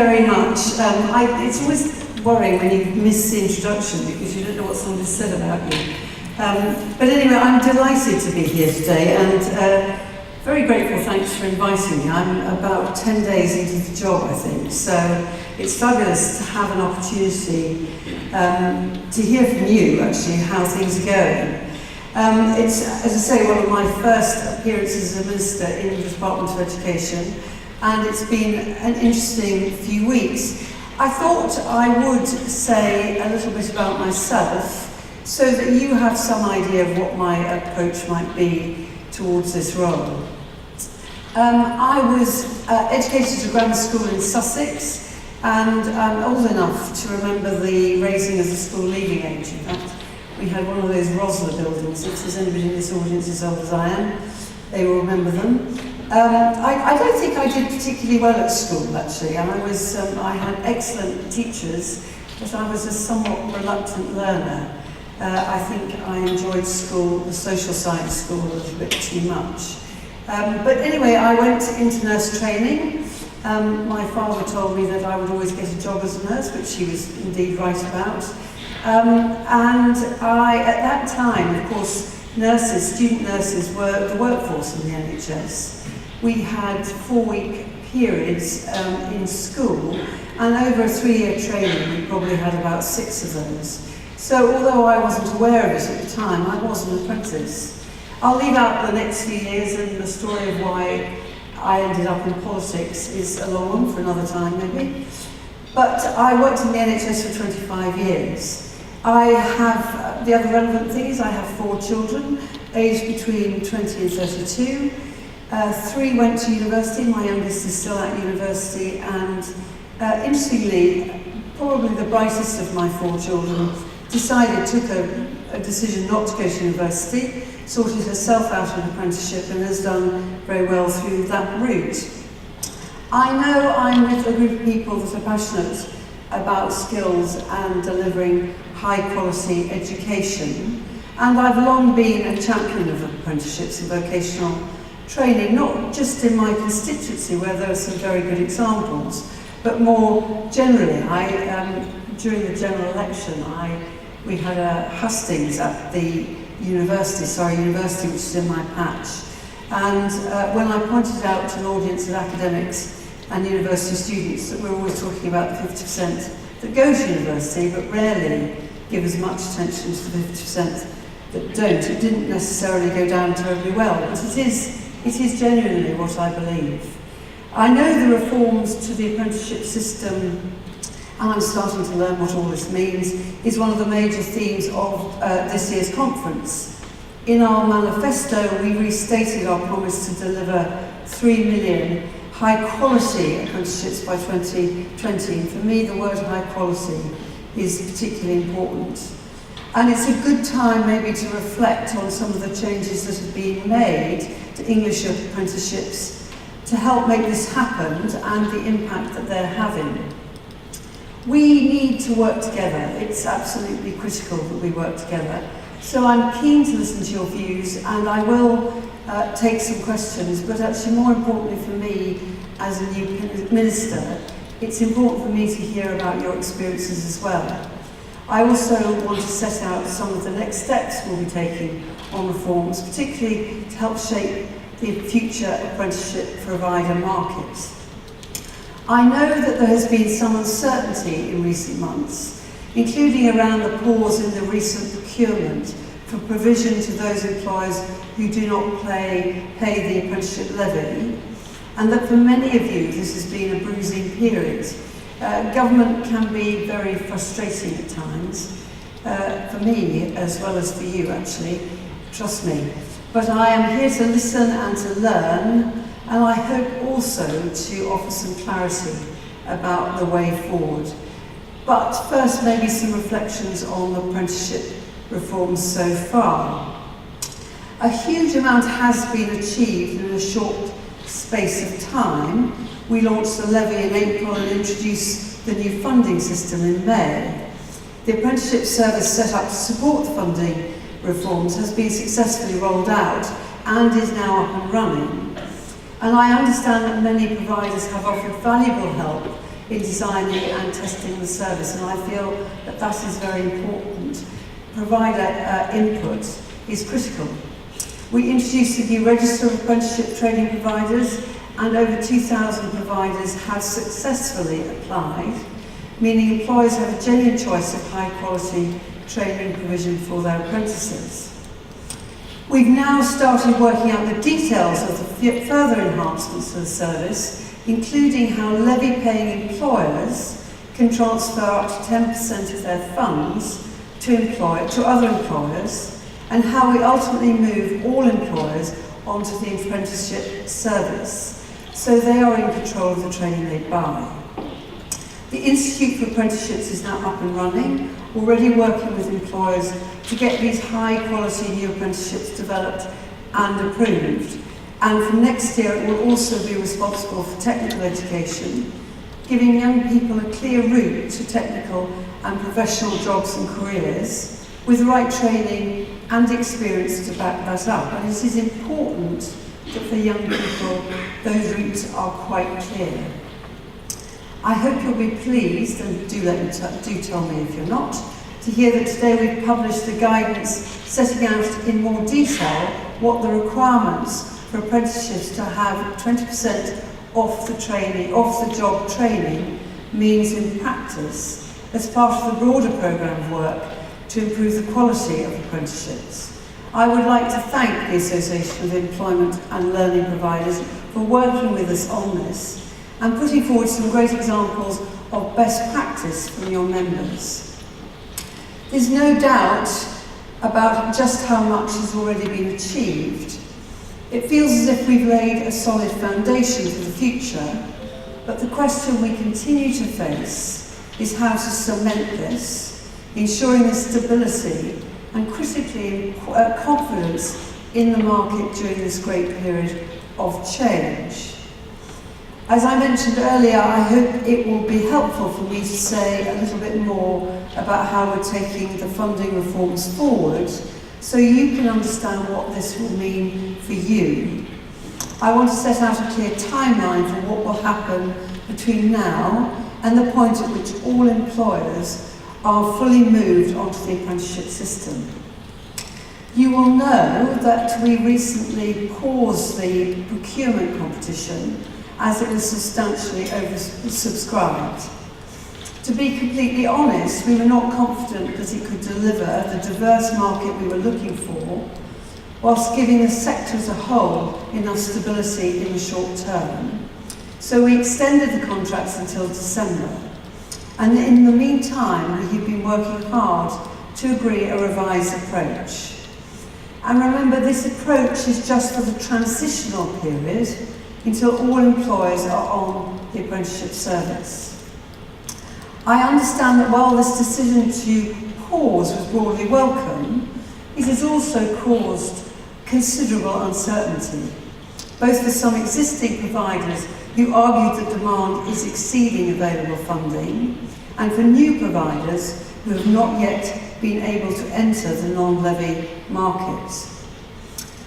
very much. It's always worrying when you miss the introduction because you don't know what somebody said about you. But anyway, I'm delighted to be here today and very grateful, thanks for inviting me. I'm about 10 days into the job, I think, so it's fabulous to have an opportunity to hear from you, actually, how things are going. It's, as I say, one of my first appearances as a minister in the Department of Education, and it's been an interesting few weeks. I thought I would say a little bit about myself so that you have some idea of what my approach might be towards this role. I was educated at grammar school in Sussex, and I'm old enough to remember the raising of the school leaving age. In fact, we had one of those Rosler buildings. If there's anybody in this audience as old as I am, they will remember them. I don't think I did particularly well at school, actually. I had excellent teachers, but I was a somewhat reluctant learner. I think I enjoyed school, the social science school, a little bit too much. But anyway, I went into nurse training. My father told me that I would always get a job as a nurse, which he was indeed right about. And at that time, of course, student nurses were the workforce in the NHS. We had 4-week periods in school, and over a 3-year training, we probably had about 6 of those. So although I wasn't aware of it at the time, I was an apprentice. I'll leave out the next few years, and the story of why I ended up in politics is a long one for another time maybe. But I worked in the NHS for 25 years. I have, the other relevant things, I have 4 children, aged between 20 and 32. 3 went to university, my youngest is still at university, and interestingly, probably the brightest of my 4 children took a decision not to go to university, sorted herself out of an apprenticeship and has done very well through that route. I know I'm with a group of people that are passionate about skills and delivering high quality education, and I've long been a champion of apprenticeships and vocational training, not just in my constituency where there are some very good examples, but more generally. During the general election, we had a hustings at the university which is in my patch, and when I pointed out to an audience of academics and university students that we're always talking about the 50% that go to university but rarely give as much attention to the 50% that don't, it didn't necessarily go down terribly well, but it is genuinely what I believe. I know the reforms to the apprenticeship system, and I'm starting to learn what all this means, is one of the major themes of this year's conference. In our manifesto, we restated our promise to deliver 3 million high-quality apprenticeships by 2020. And for me, the word high quality is particularly important. And it's a good time maybe to reflect on some of the changes that have been made to English apprenticeships to help make this happen and the impact that they're having. We need to work together. It's absolutely critical that we work together. So I'm keen to listen to your views, and I will take some questions, but actually more importantly for me as a new minister, it's important for me to hear about your experiences as well. I also want to set out some of the next steps we'll be taking on reforms, particularly to help shape the future apprenticeship provider market. I know that there has been some uncertainty in recent months, including around the pause in the recent procurement for provision to those employers who do not pay the apprenticeship levy, and that for many of you this has been a bruising period. Government can be very frustrating at times, for me as well as for you actually, trust me. But I am here to listen and to learn, and I hope also to offer some clarity about the way forward. But first, maybe some reflections on the apprenticeship reforms so far. A huge amount has been achieved in a short space of time. We launched the levy in April and introduced the new funding system in May. The apprenticeship service set up to support the funding reforms has been successfully rolled out and is now up and running. And I understand that many providers have offered valuable help in designing and testing the service, and I feel that that is very important. Provider input is critical. We introduced a new register of apprenticeship training providers, and over 2,000 providers have successfully applied, meaning employers have a genuine choice of high quality training provision for their apprentices. We've now started working out the details of the further enhancements to the service, including how levy-paying employers can transfer up to 10% of their funds to other employers, and how we ultimately move all employers onto the apprenticeship service, so they are in control of the training they buy. The Institute for Apprenticeships is now up and running, already working with employers to get these high-quality new apprenticeships developed and approved. And from next year, it will also be responsible for technical education, giving young people a clear route to technical and professional jobs and careers, with the right training and experience to back that up. And it is important that for young people, those routes are quite clear. I hope you'll be pleased, and do tell me if you're not, to hear that today we've published the guidance setting out in more detail what the requirements for apprenticeships to have 20% off the job training means in practice, as part of the broader programme of work to improve the quality of apprenticeships. I would like to thank the Association of Employment and Learning Providers for working with us on this and putting forward some great examples of best practice from your members. There's no doubt about just how much has already been achieved. It feels as if we've laid a solid foundation for the future, but the question we continue to face is how to cement this, ensuring the stability and critically confidence in the market during this great period of change. As I mentioned earlier, I hope it will be helpful for me to say a little bit more about how we're taking the funding reforms forward, so you can understand what this will mean for you. I want to set out a clear timeline for what will happen between now and the point at which all employers are fully moved onto the apprenticeship system. You will know that we recently paused the procurement competition as it was substantially oversubscribed. To be completely honest, we were not confident that it could deliver the diverse market we were looking for, whilst giving the sector as a whole enough stability in the short term. So we extended the contracts until December. And in the meantime, we have been working hard to agree a revised approach. And remember, this approach is just for the transitional period until all employers are on the apprenticeship service. I understand that while this decision to pause was broadly welcome, it has also caused considerable uncertainty, both for some existing providers who argued that demand is exceeding available funding, and for new providers who have not yet been able to enter the non-levy market.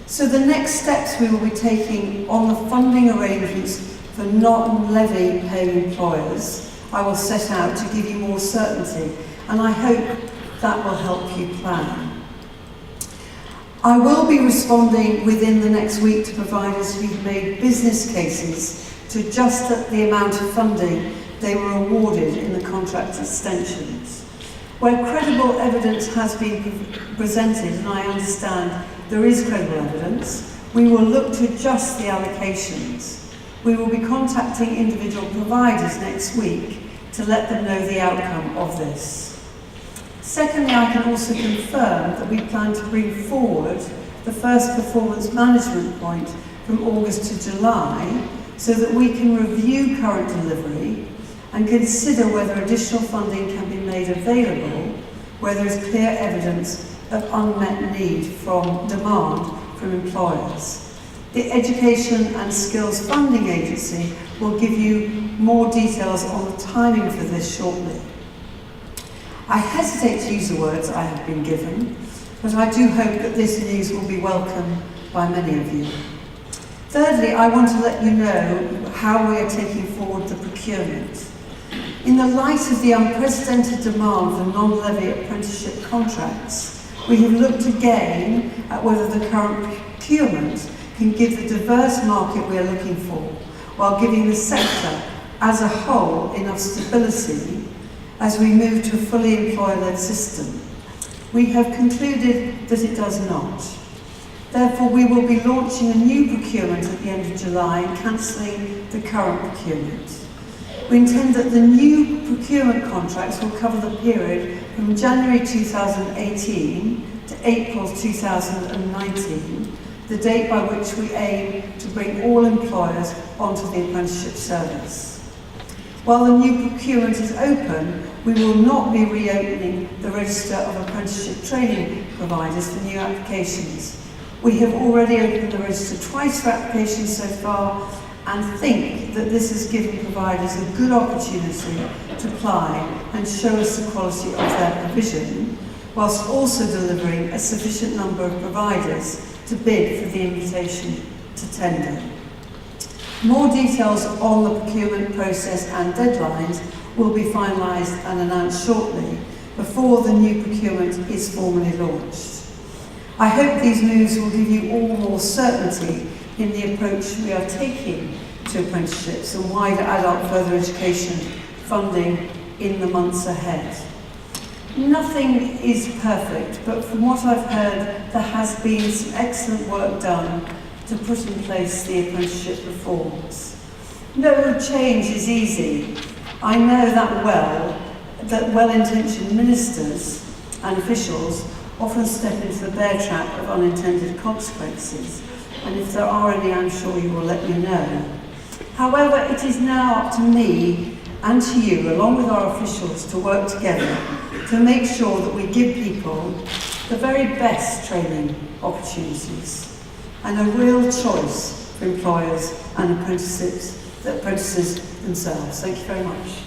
So the next steps we will be taking on the funding arrangements for non-levy paying employers, I will set out to give you more certainty, and I hope that will help you plan. I will be responding within the next week to providers who've made business cases to adjust the amount of funding they were awarded in the contract extensions. Where credible evidence has been presented, and I understand there is credible evidence, we will look to adjust the allocations. We will be contacting individual providers next week to let them know the outcome of this. Secondly, I can also confirm that we plan to bring forward the first performance management point from August to July, so that we can review current delivery and consider whether additional funding can be made available where there is clear evidence of unmet need from demand from employers. The Education and Skills Funding Agency will give you more details on the timing for this shortly. I hesitate to use the words I have been given, but I do hope that this news will be welcome by many of you. Thirdly, I want to let you know how we are taking forward the procurement. In the light of the unprecedented demand for non-levy apprenticeship contracts, we have looked again at whether the current procurement can give the diverse market we are looking for, while giving the sector as a whole enough stability as we move to a fully employer-led system. We have concluded that it does not. Therefore, we will be launching a new procurement at the end of July and cancelling the current procurement. We intend that the new procurement contracts will cover the period from January 2018 to April 2019, the date by which we aim to bring all employers onto the apprenticeship service. While the new procurement is open, we will not be reopening the register of apprenticeship training providers for new applications. We have already opened the register twice for applications so far, and think that this has given providers a good opportunity to apply and show us the quality of their provision, whilst also delivering a sufficient number of providers to bid for the invitation to tender. More details on the procurement process and deadlines will be finalised and announced shortly before the new procurement is formally launched. I hope these moves will give you all more certainty in the approach we are taking to apprenticeships and wider adult further education funding in the months ahead. Nothing is perfect, but from what I've heard, there has been some excellent work done to put in place the apprenticeship reforms. No change is easy. I know that well-intentioned ministers and officials often step into the bear trap of unintended consequences, and if there are any, I'm sure you will let me know. However, it is now up to me and to you, along with our officials, to work together to make sure that we give people the very best training opportunities and a real choice for employers and apprentices themselves. Thank you very much.